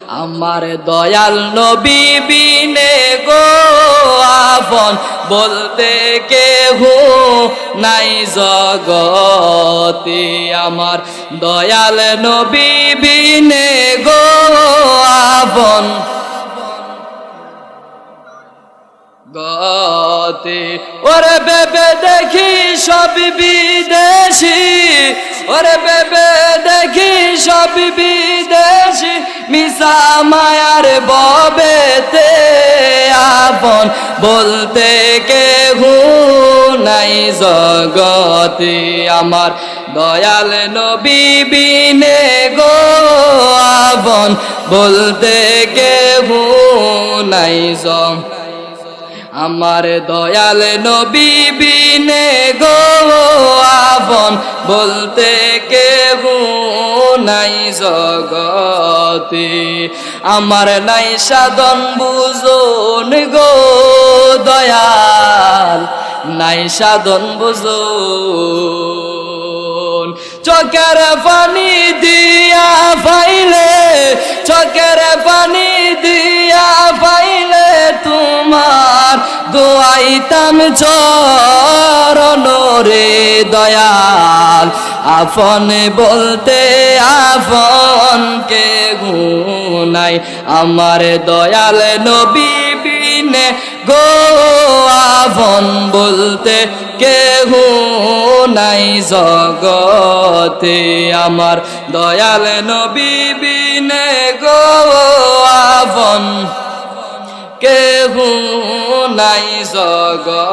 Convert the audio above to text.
আমার দয়াল নবী বিনে গো আপন বলতে কেহু নাই জগতে। আমার দয়াল নবী বিনে গো আপন গতে। ওরে বেবে দেখি সব বিদেশি, ওরে বেবে দেখি সব বিদেশি, মিশা মায়ার ববেতে আপন বলতে কেহু নাই জগতে। আমার দয়াল নবী বিনে গো আপন বলতে কেহু নাই জগতে। আমার দয়াল নবী বিনে গো আপন বলতে কেহু নাই জগতে। আমার নাই সাধন বুঝন গো দয়াল, নাই সাধন বুঝন। চোখের পানি দিয়া পাইলে, চোখের পানি দিয়া পাইলে তোমার দোয়াইতাম চরণ রে দয়াল। আপন বলতে আপন কেহু নাই, আমার দয়াল নবী বিনে গো আপন বলতে কেহু নাই জগতে। আমার দয়াল নবী বিনে গো আপন কেহু নাই জগতে।